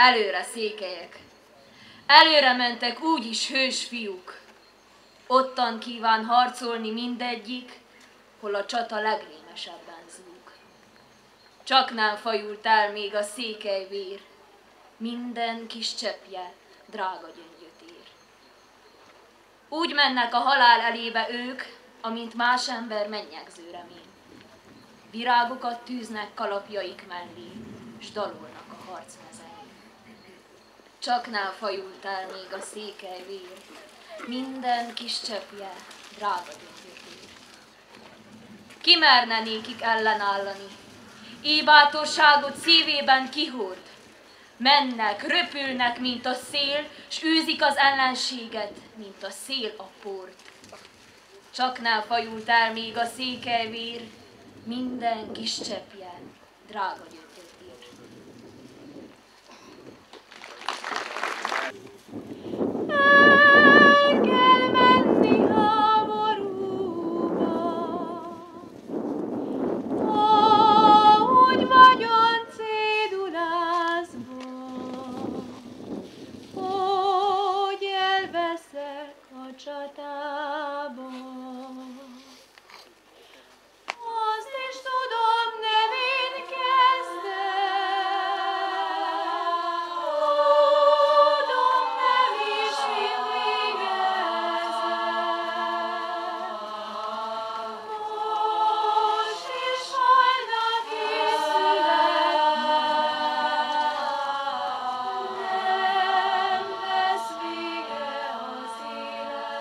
Előre, székelyek! Előre mentek úgyis hős fiúk. Ottan kíván harcolni mindegyik, hol a csata legrémesebben zúg. Csaknál fajult el még a székely vér, minden kis cseppje drága gyöngyöt ér. Úgy mennek a halál elébe ők, amint más ember mennyegző remény. Virágokat tűznek kalapjaik mellé, s dalolnak a harcmezein. Csaknál fajult el még a székely vér, minden kis cseppje drága gyöngyöt ér. Ki merne nékik ellenállani? Éjbátorságot szívében kihord. Mennek, röpülnek, mint a szél, s űzik az ellenséget, mint a szél a port. Csaknál fajult el még a székely vér, minden kis cseppje drága gyöngyöt ér. El kell menni háborúba, ahogy vagyon cédulázva, hogy elveszek a csatába. Azt is tudom, nem én kezdtem, tudom, nem is én végezem. Most is hajna készületnek, nem lesz vége az életnek.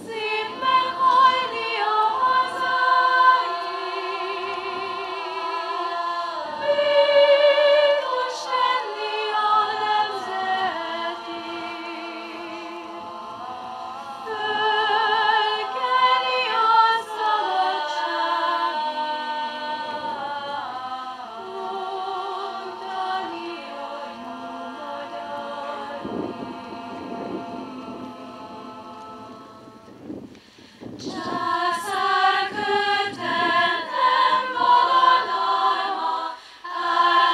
Szép meghajni a hazáért, békos tenni a nemzetért, fölkelni a szabadságért, mondani a jó magyar Császár kötelem valadalma,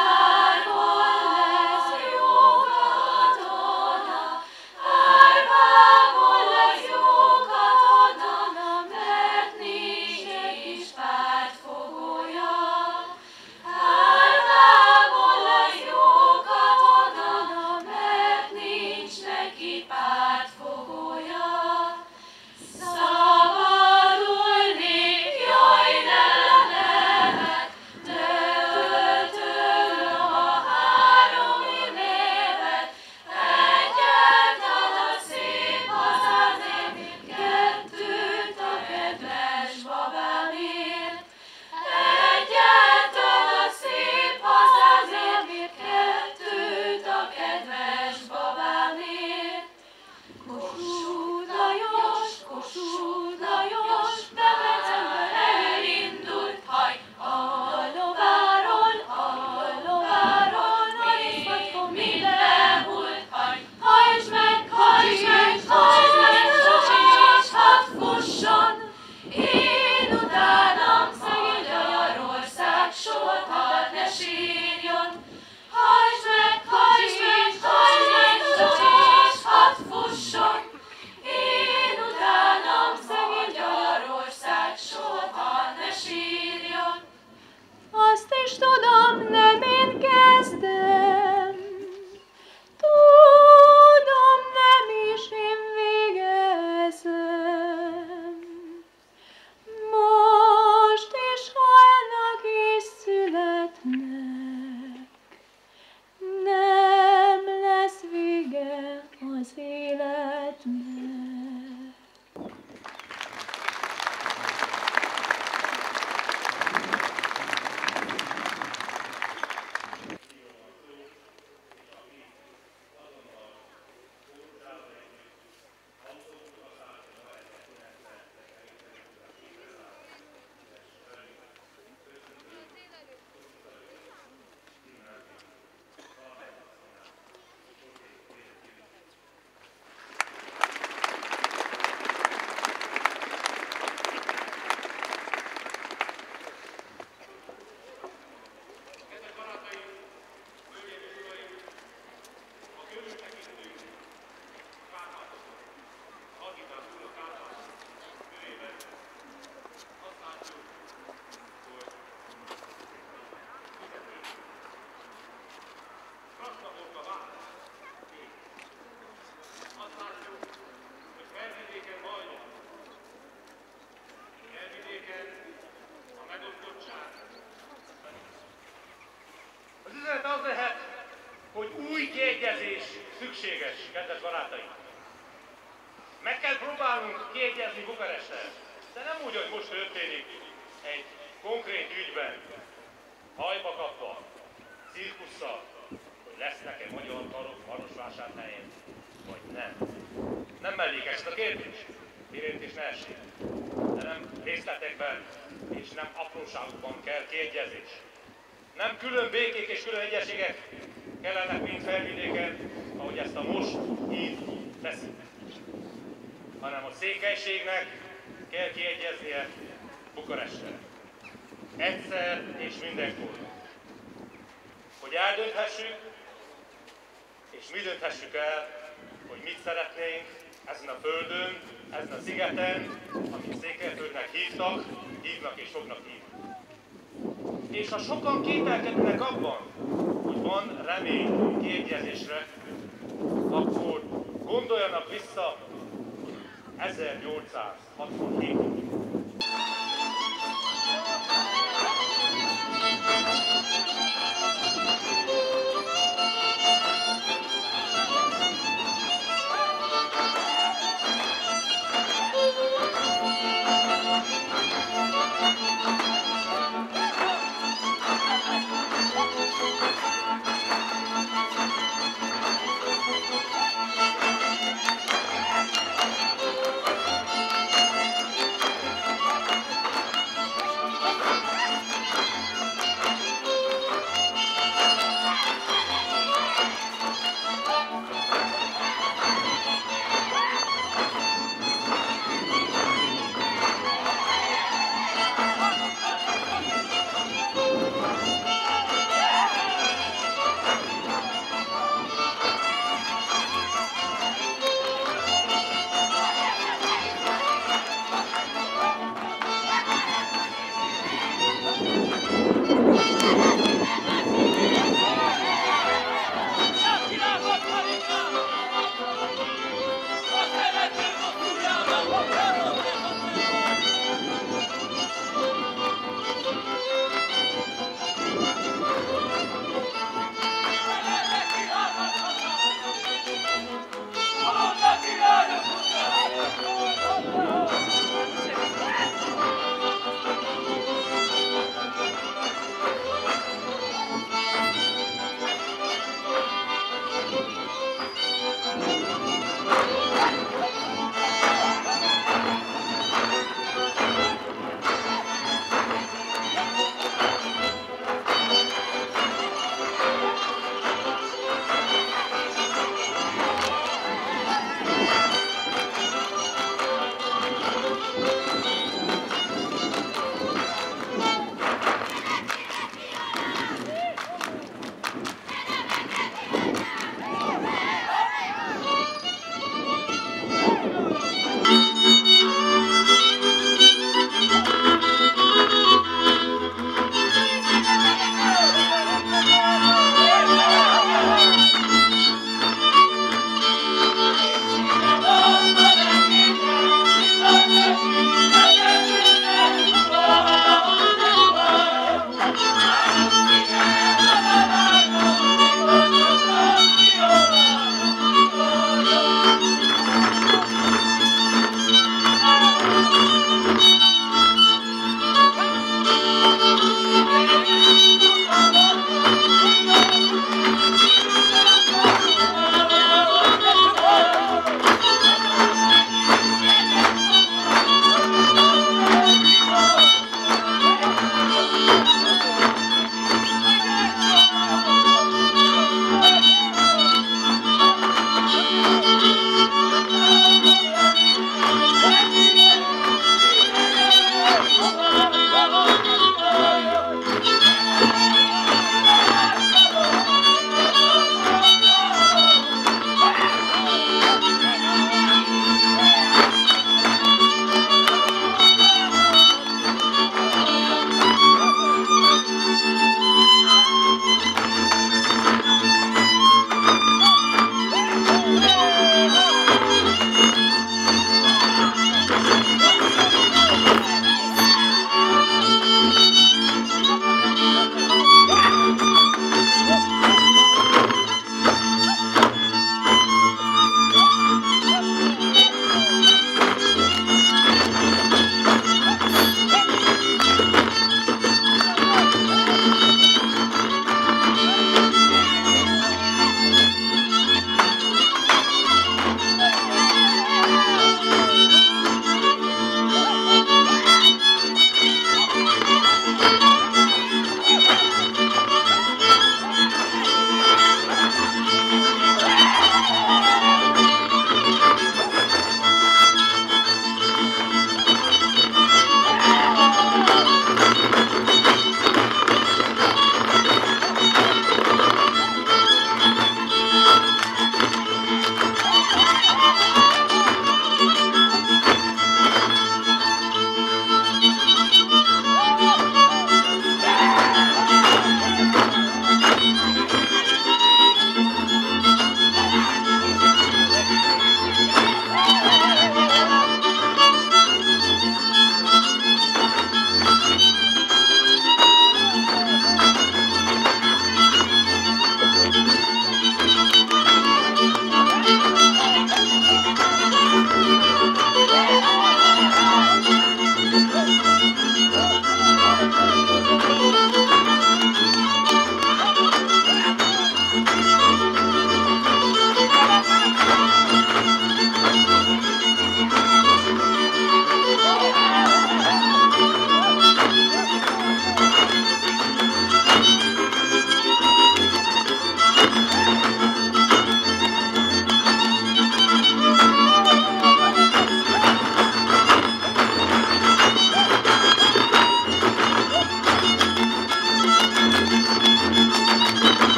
árvában lesz jó katona, árvában lesz jó katona, mert nincs egy kis pártfogója. Árvában lesz jó katona, mert nincs kiegyezés szükséges, kedves barátaim. Meg kell próbálnunk kiegyezni Bukaresttel, de nem úgy, hogy most történik egy konkrét ügyben, hajba kapva, cirkusszal, hogy lesznek-e magyar karok Marosvásárhelyen, vagy nem. Nem mellékes ez a kérdés, miért is ne essék, de nem részletekben és nem apróságokban kell kiegyezés. Nem külön békék és külön egyességek kellenek mind Felvidéken, ahogy ezt a most így teszik, hanem a székelységnek kell kiegyeznie Bukaresttel. Egyszer és mindenkor. Hogy eldönthessük, és mi dönthessük el, hogy mit szeretnénk ezen a földön, ezen a szigeten, amit Székelyföldnek hívnak és fognak hívni. És ha sokan kételkednek abban, hogy van remény kiegyezésre, akkor gondoljanak vissza 1867-ig.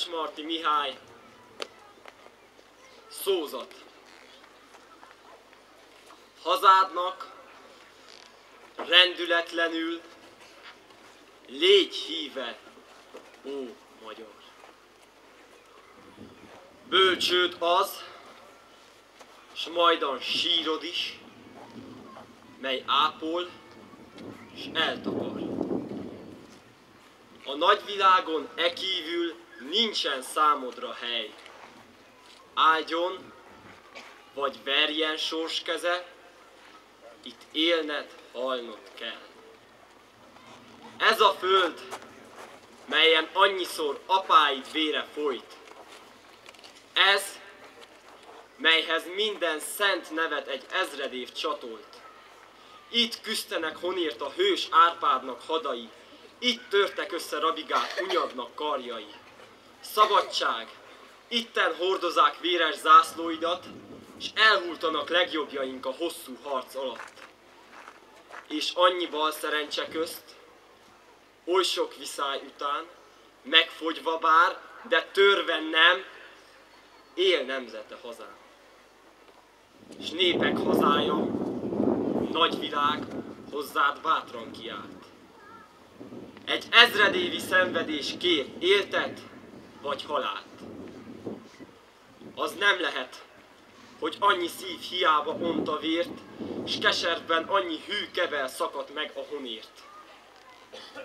Vörösmarty Mihály, szózat. Hazádnak rendületlenül légy híve, ó magyar. Bölcsőd az, s majdan sírod is, mely ápol, s eltakar. A nagyvilágon ekívül nincsen számodra hely. Áldjon, vagy verjen sorskeze, itt élned, halnod kell. Ez a föld, melyen annyiszor apáid vére folyt. Ez, melyhez minden szent nevet egy ezredév csatolt. Itt küzdenek honért a hős Árpádnak hadai, itt törtek össze Rabigát Hunyadnak karjai. Szabadság, itten hordozák véres zászlóidat, s elhultanak legjobbjaink a hosszú harc alatt. És annyi bal szerencse közt, oly sok viszály után, megfogyva bár, de törve nem, él nemzete hazán. S népek hazája, nagyvilág hozzád bátran kiált. Egy ezredévi szenvedés kér éltet vagy halált. Az nem lehet, hogy annyi szív hiába ont a vért, s keserben annyi hű kebel szakadt meg a honért.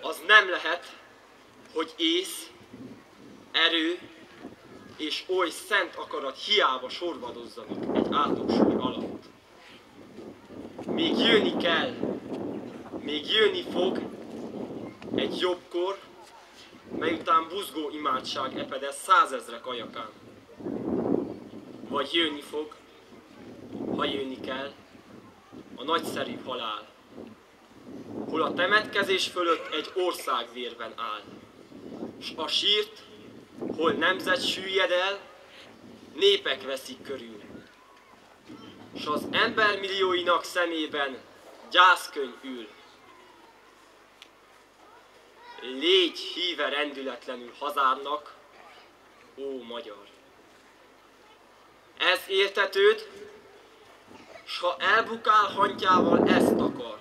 Az nem lehet, hogy ész, erő és oly szent akarat hiába sorvadozzanak egy átlagsoly alatt. Még jönni kell, még jönni fog egy jobbkor, mely után buzgó imádság epedez 100 000 ajakán. Vagy jönni fog, ha jönni kell, a nagyszerű halál, hol a temetkezés fölött egy ország vérben áll, s a sírt, hol nemzet süllyed el, népek veszik körül, s az embermillióinak szemében gyászkönyv ül. Légy híve rendületlenül hazádnak, ó magyar! Ez értetőd, s ha elbukál hantyával, ezt akar.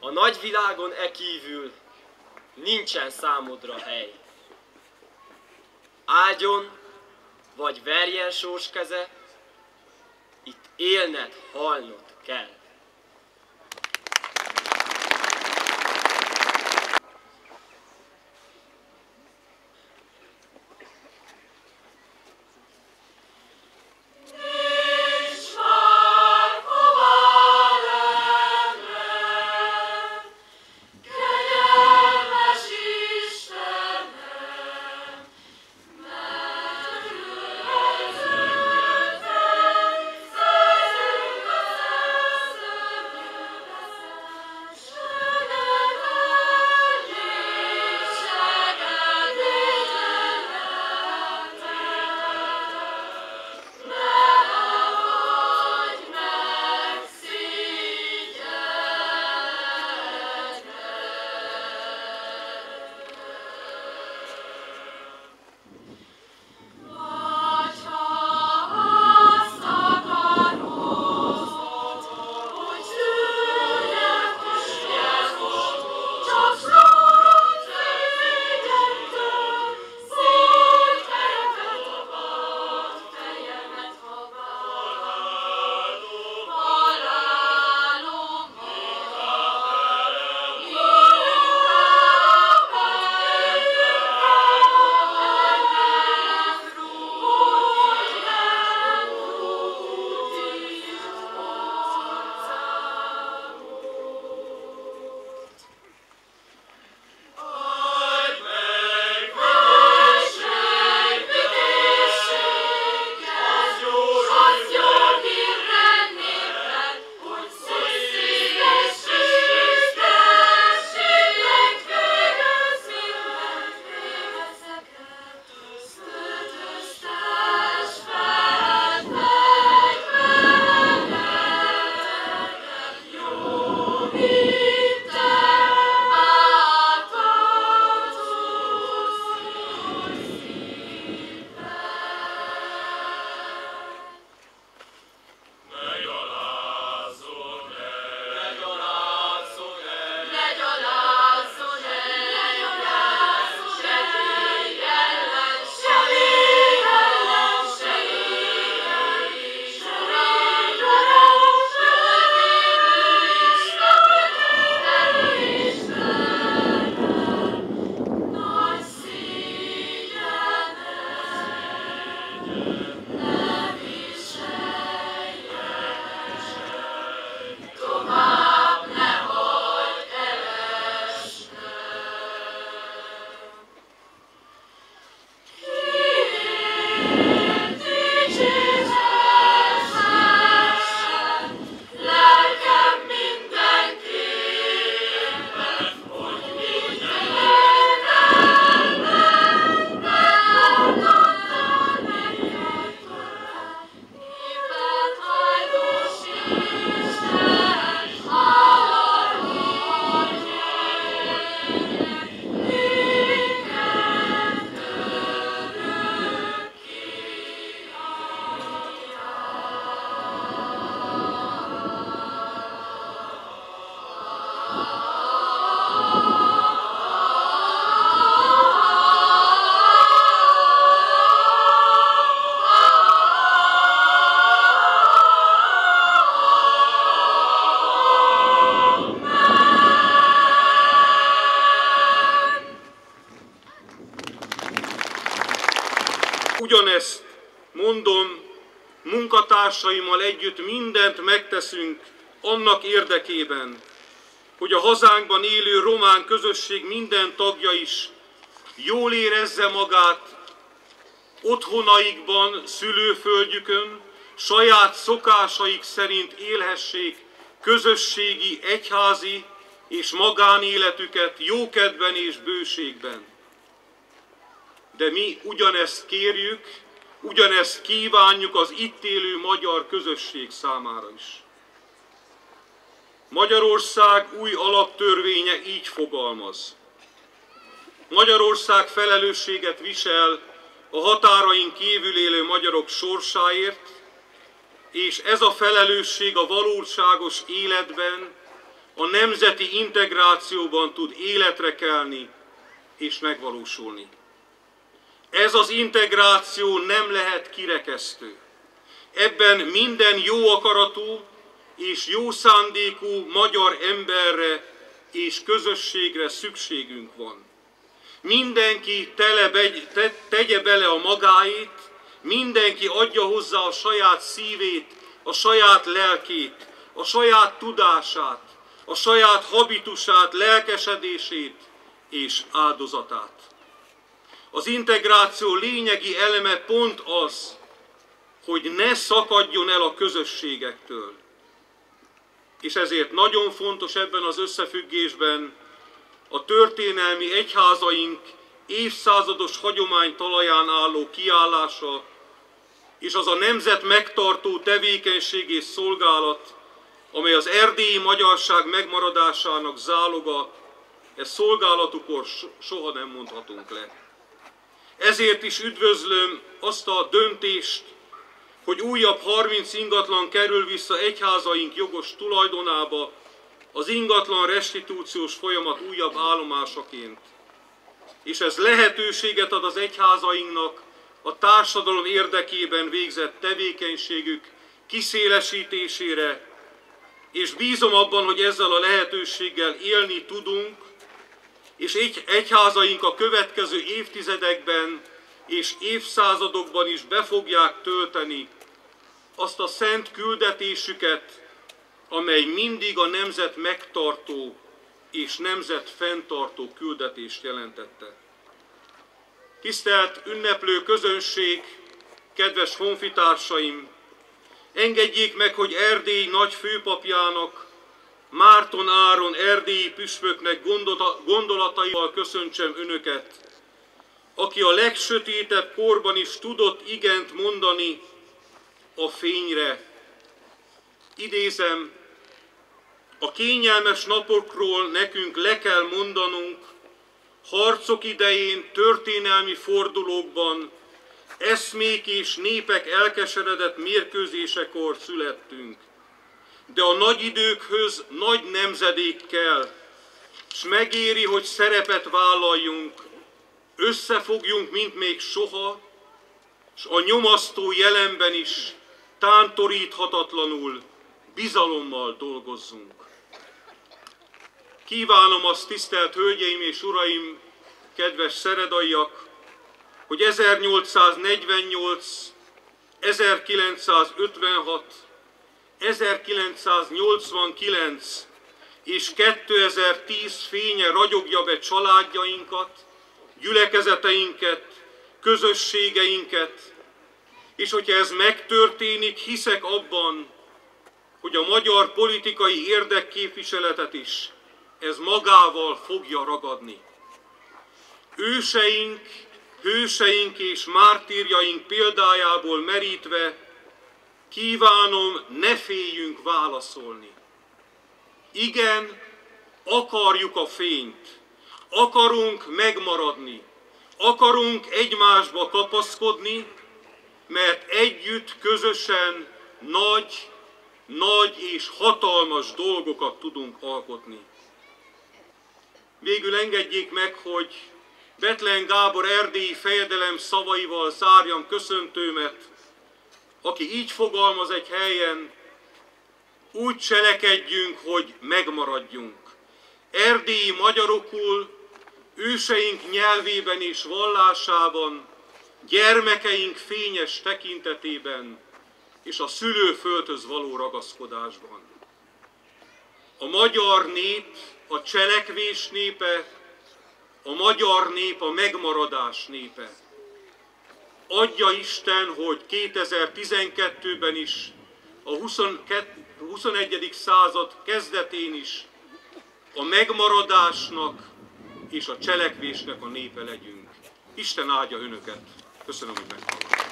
A nagyvilágon ekívül nincsen számodra hely. Áldjon, vagy verjen sorskeze, itt élned, halnod kell. Ugyanezt mondom, munkatársaimmal együtt mindent megteszünk annak érdekében, hogy a hazánkban élő román közösség minden tagja is jól érezze magát otthonaikban, szülőföldjükön, saját szokásaik szerint élhessék közösségi, egyházi és magánéletüket jókedvben és bőségben. De mi ugyanezt kérjük, ugyanezt kívánjuk az itt élő magyar közösség számára is. Magyarország új alaptörvénye így fogalmaz. Magyarország felelősséget visel a határain kívül élő magyarok sorsáért, és ez a felelősség a valóságos életben, a nemzeti integrációban tud életre kelni és megvalósulni. Ez az integráció nem lehet kirekesztő. Ebben minden jó akaratú és jó szándékú magyar emberre és közösségre szükségünk van. Mindenki tegye bele a magáét, mindenki adja hozzá a saját szívét, a saját lelkét, a saját tudását, a saját habitusát, lelkesedését és áldozatát. Az integráció lényegi eleme pont az, hogy ne szakadjon el a közösségektől. És ezért nagyon fontos ebben az összefüggésben a történelmi egyházaink évszázados hagyomány talaján álló kiállása, és az a nemzet megtartó tevékenység és szolgálat, amely az erdélyi magyarság megmaradásának záloga, ezt szolgálatukor soha nem mondhatunk le. Ezért is üdvözlöm azt a döntést, hogy újabb 30 ingatlan kerül vissza egyházaink jogos tulajdonába, az ingatlan restitúciós folyamat újabb állomásaként. És ez lehetőséget ad az egyházainknak a társadalom érdekében végzett tevékenységük kiszélesítésére, és bízom abban, hogy ezzel a lehetőséggel élni tudunk, és egyházaink a következő évtizedekben és évszázadokban is be fogják tölteni azt a szent küldetésüket, amely mindig a nemzet megtartó és nemzet fenntartó küldetést jelentette. Tisztelt ünneplő közönség, kedves honfitársaim! Engedjék meg, hogy Erdély nagy főpapjának, Márton Áron erdélyi püspöknek gondolataival köszöntsem önöket, aki a legsötétebb korban is tudott igent mondani a fényre. Idézem, a kényelmes napokról nekünk le kell mondanunk, harcok idején, történelmi fordulókban, eszmék és népek elkeseredett mérkőzésekor születtünk. De a nagy időkhöz nagy nemzedék kell, s megéri, hogy szerepet vállaljunk, összefogjunk, mint még soha, s a nyomasztó jelenben is tántoríthatatlanul, bizalommal dolgozzunk. Kívánom azt, tisztelt hölgyeim és uraim, kedves szeredaiak, hogy 1848, 1956, 1989 és 2010 fénye ragyogja be családjainkat, gyülekezeteinket, közösségeinket, és hogyha ez megtörténik, hiszek abban, hogy a magyar politikai érdekképviseletet is ez magával fogja ragadni. Őseink, hőseink és mártírjaink példájából merítve kívánom, ne féljünk válaszolni. Igen, akarjuk a fényt, akarunk megmaradni, akarunk egymásba kapaszkodni, mert együtt, közösen nagy és hatalmas dolgokat tudunk alkotni. Végül engedjék meg, hogy Bethlen Gábor erdélyi fejedelem szavaival zárjam köszöntőmet, aki így fogalmaz egy helyen: úgy cselekedjünk, hogy megmaradjunk. Erdélyi magyarokul, őseink nyelvében és vallásában gyermekeink fényes tekintetében és a szülőföldhöz való ragaszkodásban. A magyar nép a cselekvés népe, a magyar nép a megmaradás népe. Adja Isten, hogy 2012-ben is, a 21. század kezdetén is a megmaradásnak és a cselekvésnek a népe legyünk. Isten áldja önöket. Köszönöm, hogy meghallgattak.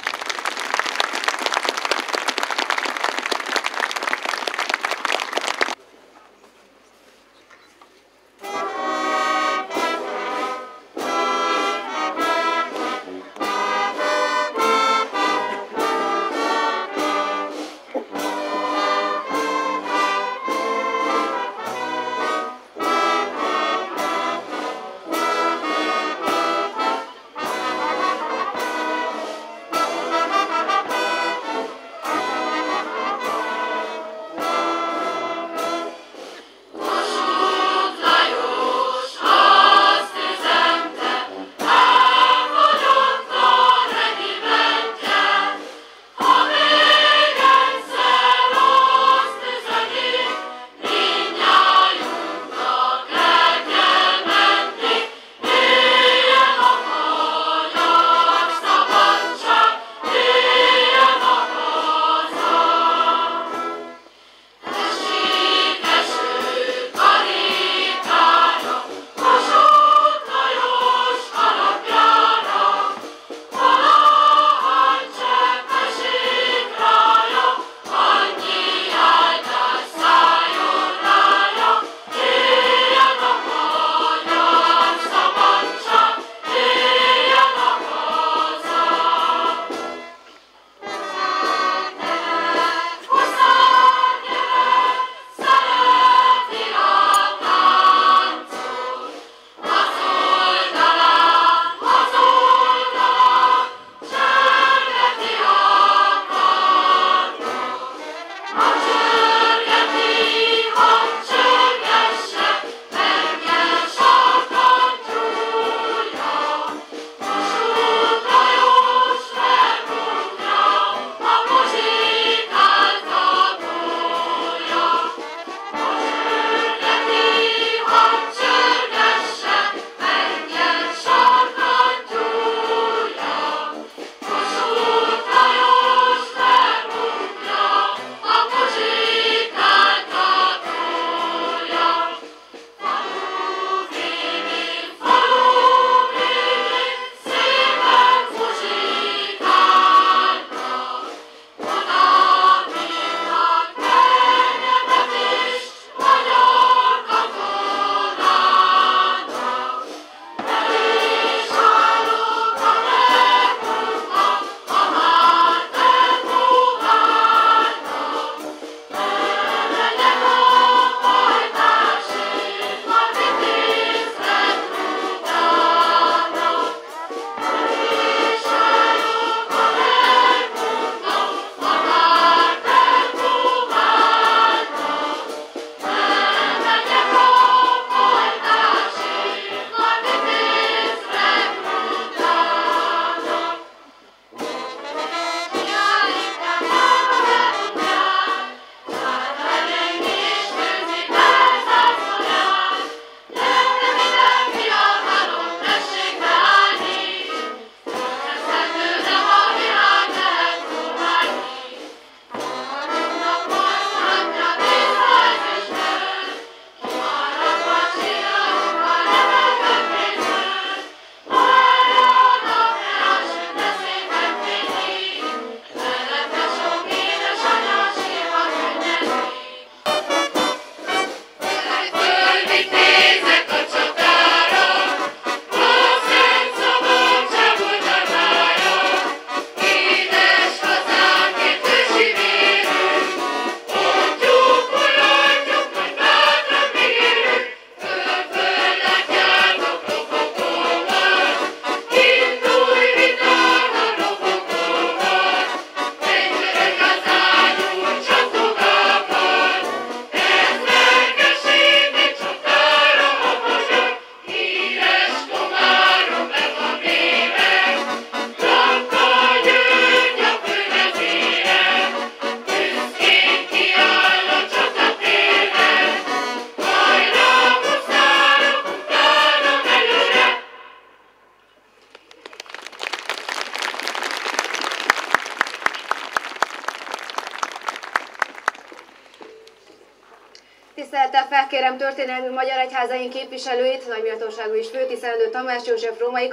Tisztelettel felkérem történelmi magyar egyházaink képviselőit, nagyméltóságú és főtisztelendő Tamás József római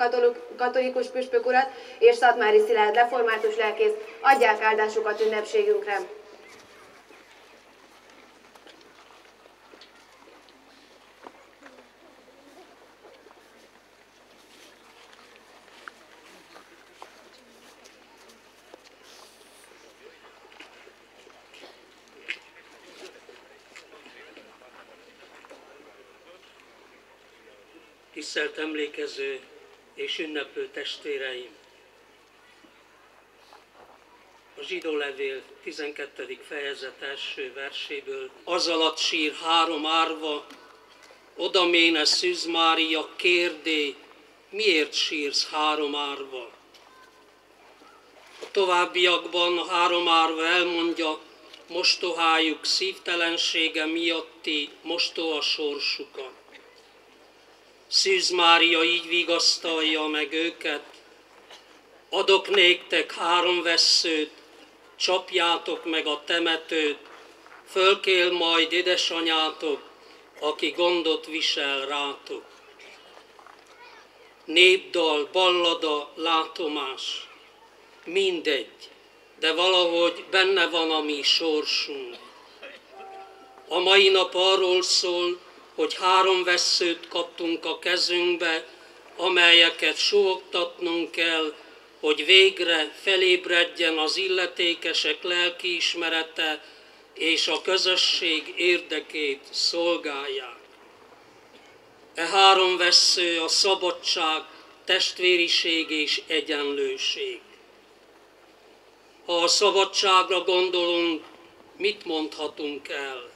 katolikus püspök urat és Szatmári Szilárd református lelkészt, adják áldásukat ünnepségünkre. Tisztelt emlékező és ünneplő testvéreim! A zsidó levél 12. fejezet első verséből: az alatt sír három árva, oda méne Szűz Mária, kérdé, miért sírsz három árva? A továbbiakban a három árva elmondja, mostohájuk szívtelensége miatti mostoha sorsukat. Szűz Mária így vigasztalja meg őket: adok néktek 3 vesszőt, csapjátok meg a temetőt, fölkél majd édesanyátok, aki gondot visel rátok. Népdal, ballada, látomás, mindegy, de valahogy benne van a mi sorsunk. A mai nap arról szól, hogy 3 vesszőt kaptunk a kezünkbe, amelyeket suhogtatnunk kell, hogy végre felébredjen az illetékesek lelkiismerete, és a közösség érdekét szolgálják. E 3 vessző a szabadság, testvériség és egyenlőség. Ha a szabadságra gondolunk, mit mondhatunk el?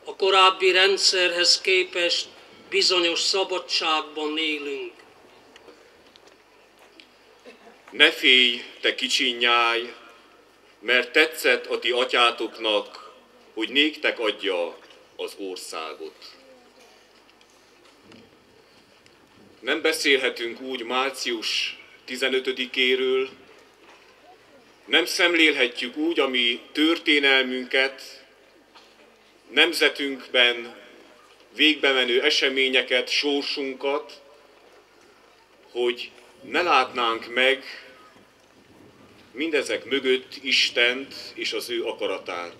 A korábbi rendszerhez képest bizonyos szabadságban élünk. Ne félj, te kicsi nyáj, mert tetszett a ti atyátoknak, hogy néktek adja az országot. Nem beszélhetünk úgy március 15-éről, nem szemlélhetjük úgy a mi történelmünket, nemzetünkben végbemenő eseményeket, sorsunkat, hogy ne látnánk meg mindezek mögött Istent és az ő akaratát.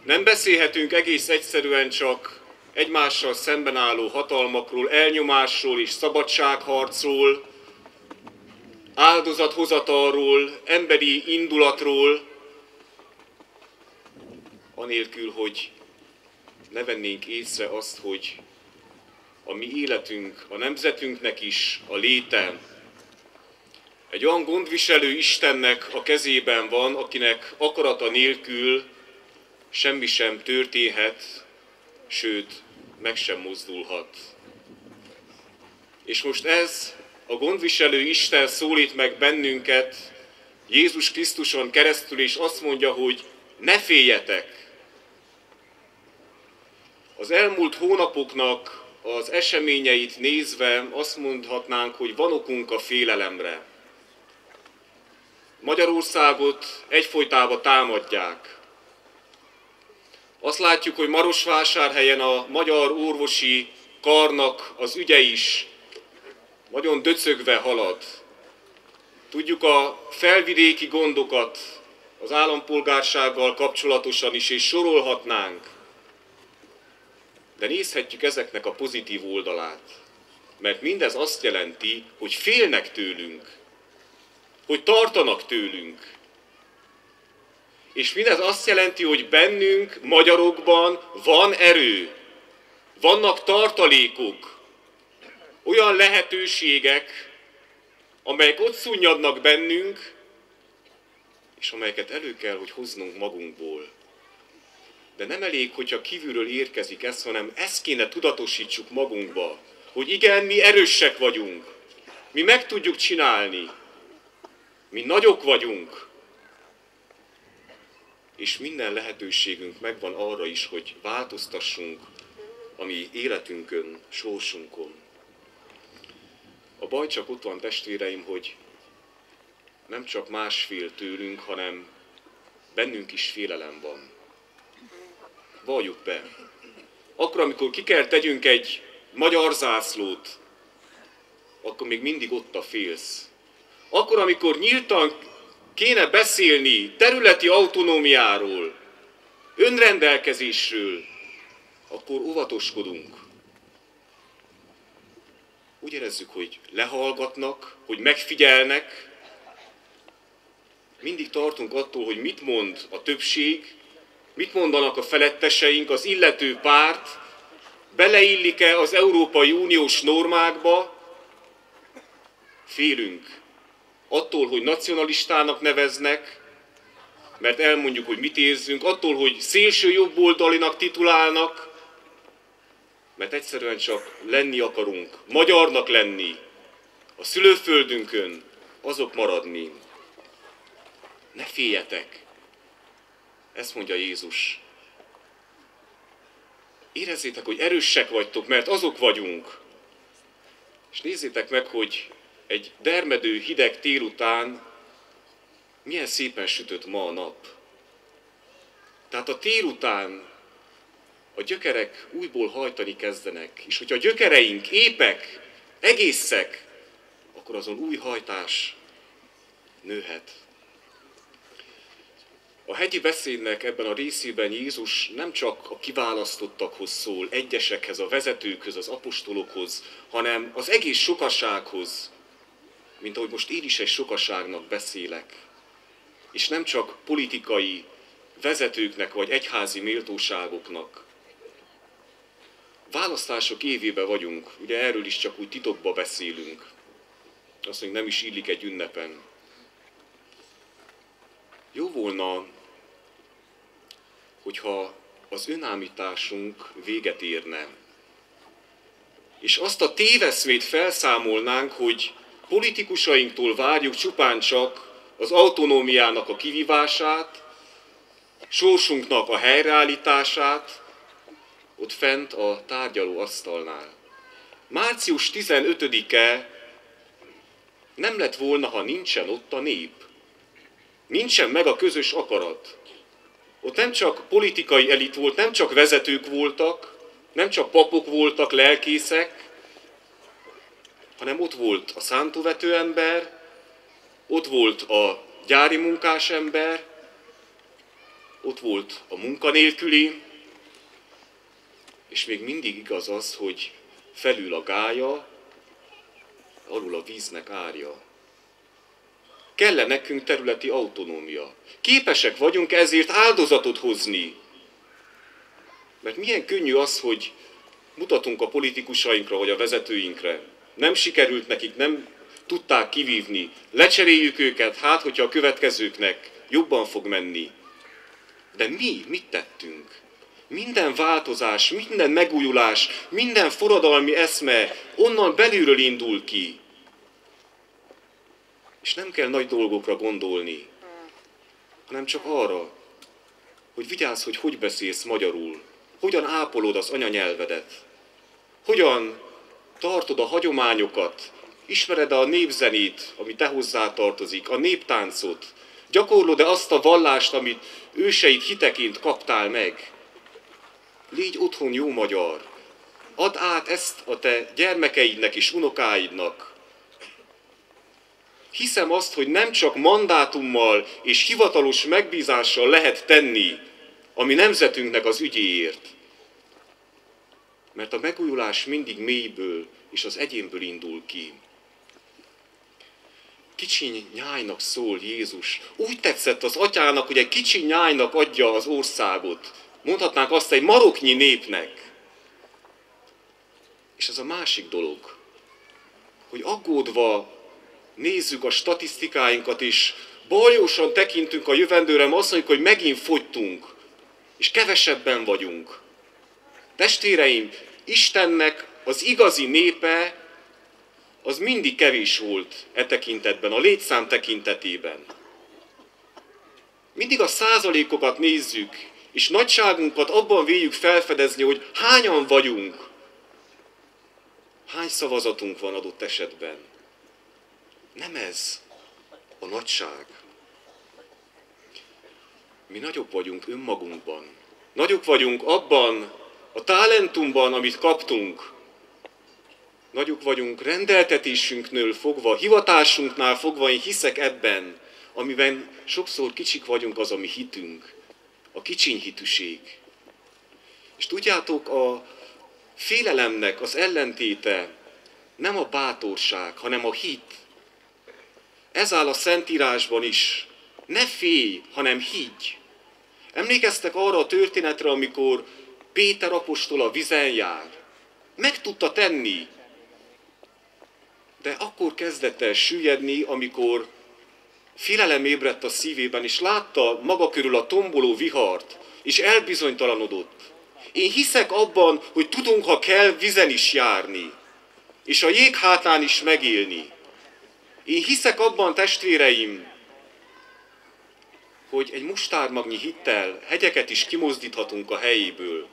Nem beszélhetünk egész egyszerűen csak egymással szemben álló hatalmakról, elnyomásról és szabadságharcról, áldozathozatalról, emberi indulatról, anélkül, hogy ne vennénk észre azt, hogy a mi életünk, a nemzetünknek is a léte egy olyan gondviselő Istennek a kezében van, akinek akarata nélkül semmi sem történhet, sőt, meg sem mozdulhat. És most ez a gondviselő Isten szólít meg bennünket Jézus Krisztuson keresztül, és azt mondja, hogy ne féljetek! Az elmúlt hónapoknak az eseményeit nézve azt mondhatnánk, hogy van okunk a félelemre. Magyarországot egyfolytában támadják. Azt látjuk, hogy Marosvásárhelyen a magyar orvosi karnak az ügye is nagyon döcögve halad. Tudjuk a felvidéki gondokat az állampolgársággal kapcsolatosan is, és sorolhatnánk. De nézhetjük ezeknek a pozitív oldalát. Mert mindez azt jelenti, hogy félnek tőlünk, hogy tartanak tőlünk. És mindez azt jelenti, hogy bennünk, magyarokban van erő, vannak tartalékok, olyan lehetőségek, amelyek ott szunnyadnak bennünk, és amelyeket elő kell, hogy hoznunk magunkból. De nem elég, hogyha kívülről érkezik ez, hanem ezt kéne tudatosítsuk magunkba, hogy igen, mi erősek vagyunk, mi meg tudjuk csinálni, mi nagyok vagyunk, és minden lehetőségünk megvan arra is, hogy változtassunk a mi életünkön, sorsunkon. A baj csak ott van, testvéreim, hogy nem csak más fél tőlünk, hanem bennünk is félelem van. valljuk be. Akkor, amikor ki kell tegyünk egy magyar zászlót, akkor még mindig ott a félsz. Akkor, amikor nyíltan kéne beszélni területi autonómiáról, önrendelkezésről, akkor óvatoskodunk. Úgy érezzük, hogy lehallgatnak, hogy megfigyelnek. Mindig tartunk attól, hogy mit mond a többség, mit mondanak a feletteseink, az illető párt, beleillik-e az Európai Uniós normákba. Félünk attól, hogy nacionalistának neveznek, mert elmondjuk, hogy mit érzünk, attól, hogy szélső jobboldalinak titulálnak, mert egyszerűen csak lenni akarunk, magyarnak lenni, a szülőföldünkön, azok maradni. Ne féljetek! Ezt mondja Jézus. Érezzétek, hogy erősek vagytok, mert azok vagyunk. És nézzétek meg, hogy egy dermedő, hideg tél után milyen szépen sütött ma a nap. Tehát a tél után a gyökerek újból hajtani kezdenek, és hogyha a gyökereink épek, egészek, akkor azon új hajtás nőhet. A hegyi beszédnek ebben a részében Jézus nem csak a kiválasztottakhoz szól, egyesekhez, a vezetőkhöz, az apostolokhoz, hanem az egész sokasághoz, mint ahogy most én is egy sokaságnak beszélek. És nem csak politikai vezetőknek vagy egyházi méltóságoknak. Választások évében vagyunk, ugye erről is csak úgy titokba beszélünk. Azt mondjuk, nem is illik egy ünnepen. Jó volna, hogyha az önállításunk véget érne, és azt a téveszmét felszámolnánk, hogy politikusainktól várjuk csupán csak az autonómiának a kivívását, sorsunknak a helyreállítását, ott fent a tárgyalóasztalnál. Március 15-e nem lett volna, ha nincsen ott a nép. Nincsen meg a közös akarat. Ott nem csak politikai elit volt, nem csak vezetők voltak, nem csak papok voltak, lelkészek, hanem ott volt a szántóvető ember, ott volt a gyári munkás ember, ott volt a munkanélküli, és még mindig igaz az, hogy felül a gálya, alul a víznek árja. Kell nekünk területi autonómia. Képesek vagyunk ezért áldozatot hozni. Mert milyen könnyű az, hogy mutatunk a politikusainkra vagy a vezetőinkre. Nem sikerült nekik, nem tudták kivívni. Lecseréljük őket, hát hogyha a következőknek jobban fog menni. De mi mit tettünk? Minden változás, minden megújulás, minden forradalmi eszme onnan belülről indul ki. És nem kell nagy dolgokra gondolni, hanem csak arra, hogy vigyázz, hogy beszélsz magyarul, hogyan ápolod az anyanyelvedet, hogyan tartod a hagyományokat, ismered a népzenét, ami te hozzá tartozik, a néptáncot, gyakorlod-e azt a vallást, amit őseid hiteként kaptál meg. Légy otthon jó magyar, add át ezt a te gyermekeidnek és unokáidnak. Hiszem azt, hogy nem csak mandátummal és hivatalos megbízással lehet tenni a mi nemzetünknek az ügyéért. Mert a megújulás mindig mélyből és az egyénből indul ki. Kicsi nyájnak szól Jézus. Úgy tetszett az atyának, hogy egy kicsi nyájnak adja az országot. Mondhatnánk azt egy maroknyi népnek. És ez a másik dolog, hogy aggódva nézzük a statisztikáinkat is, bajosan tekintünk a jövendőre, azt mondjuk, hogy megint fogytunk, és kevesebben vagyunk. Testvéreim, Istennek az igazi népe az mindig kevés volt e tekintetben, a létszám tekintetében. Mindig a százalékokat nézzük, és nagyságunkat abban véljük felfedezni, hogy hányan vagyunk, hány szavazatunk van adott esetben. Nem ez a nagyság. Mi nagyobb vagyunk önmagunkban. Nagyok vagyunk abban a talentumban, amit kaptunk. Nagyok vagyunk rendeltetésünknél fogva, hivatásunknál fogva, én hiszek ebben, amiben sokszor kicsik vagyunk, az a mi hitünk, a kicsiny hitűség. És tudjátok, a félelemnek az ellentéte nem a bátorság, hanem a hit. Ez áll a Szentírásban is. Ne félj, hanem higgy. Emlékeztek arra a történetre, amikor Péter apostol a vízen jár? Meg tudta tenni, de akkor kezdett el süllyedni, amikor félelem ébredt a szívében, és látta maga körül a tomboló vihart, és elbizonytalanodott. Én hiszek abban, hogy tudunk, ha kell, vízen is járni, és a jég hátán is megélni. Én hiszek abban, testvéreim, hogy egy mustármagnyi hittel hegyeket is kimozdíthatunk a helyéből.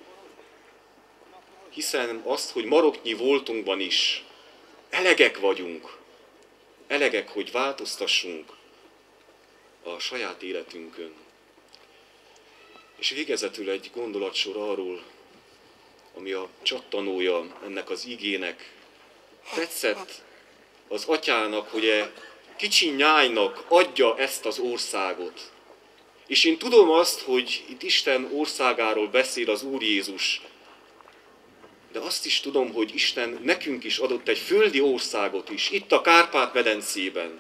Hiszem azt, hogy maroknyi voltunkban is elegek vagyunk. Elegek, hogy változtassunk a saját életünkön. És végezetül egy gondolatsor arról, ami a csattanója ennek az igének. Tetszett az atyának, hogy kicsi nyájnak adja ezt az országot. És én tudom azt, hogy itt Isten országáról beszél az Úr Jézus, de azt is tudom, hogy Isten nekünk is adott egy földi országot is, itt a Kárpát-medencében.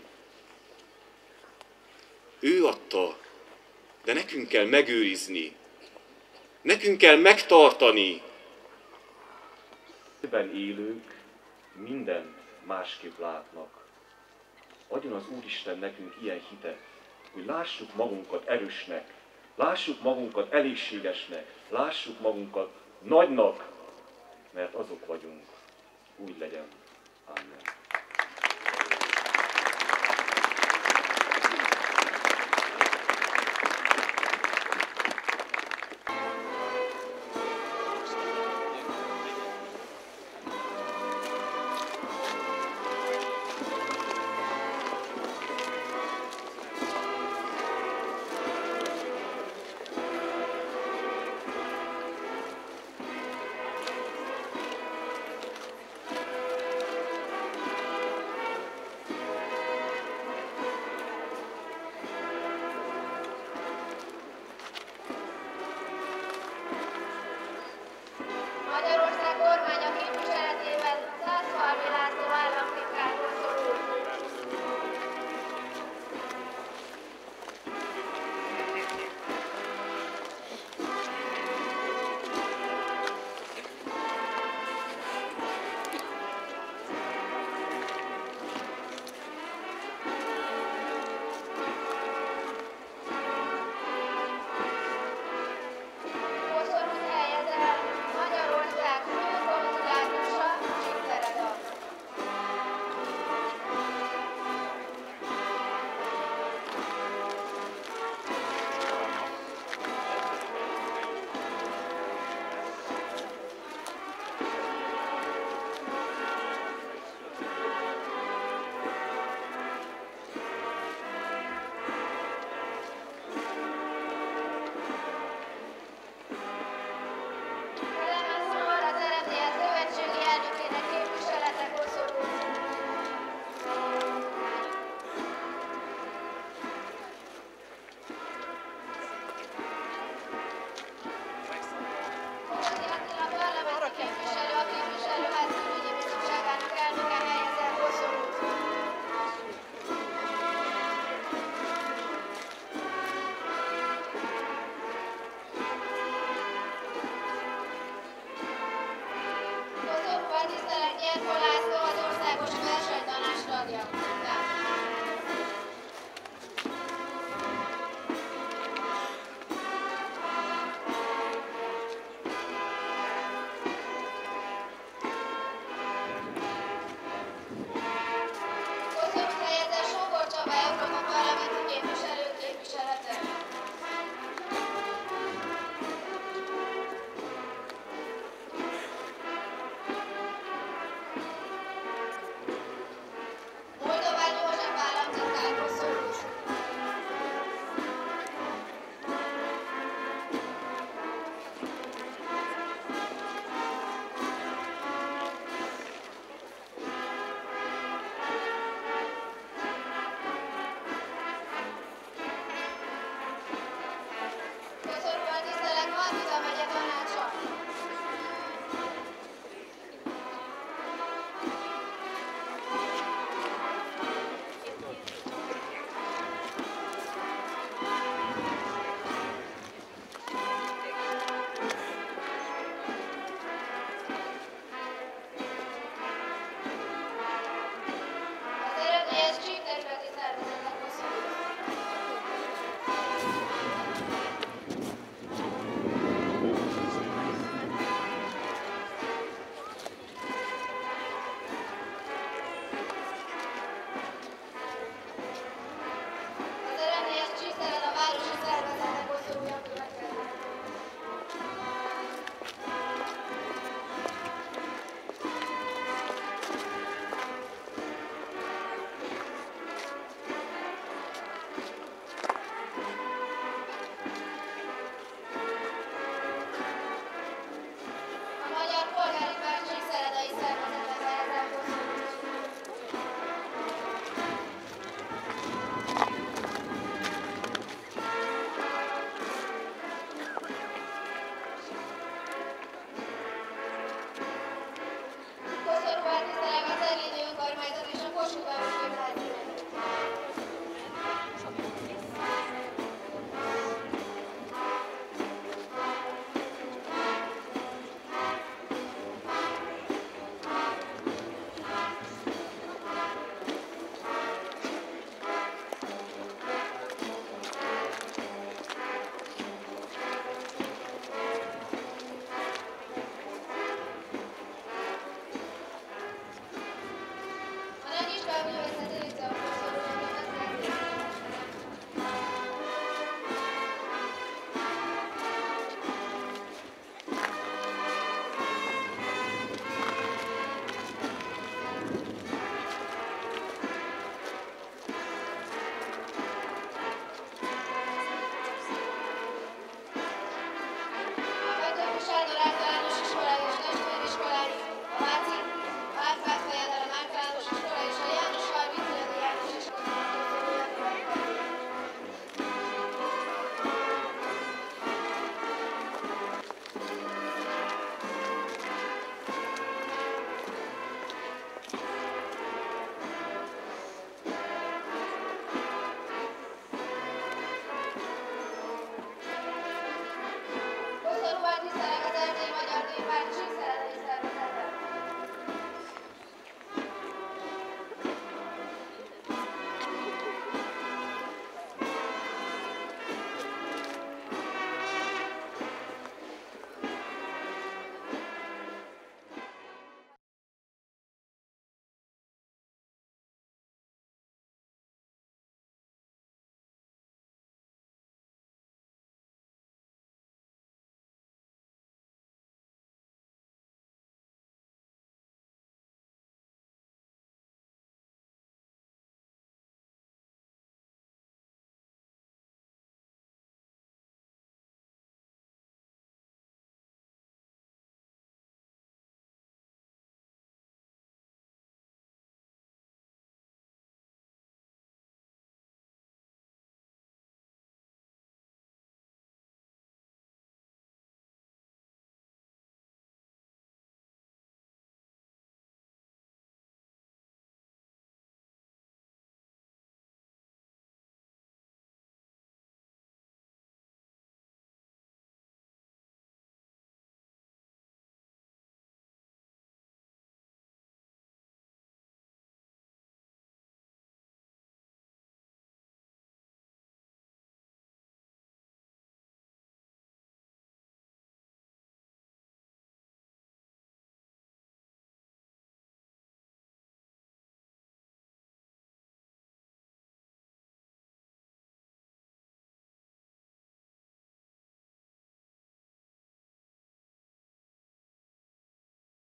Ő adta, de nekünk kell megőrizni, nekünk kell megtartani. Ebben élők mindent másképp látnak. Adjon az Úristen nekünk ilyen hitet, hogy lássuk magunkat erősnek, lássuk magunkat elégségesnek, lássuk magunkat nagynak, mert azok vagyunk. Úgy legyen. Amen.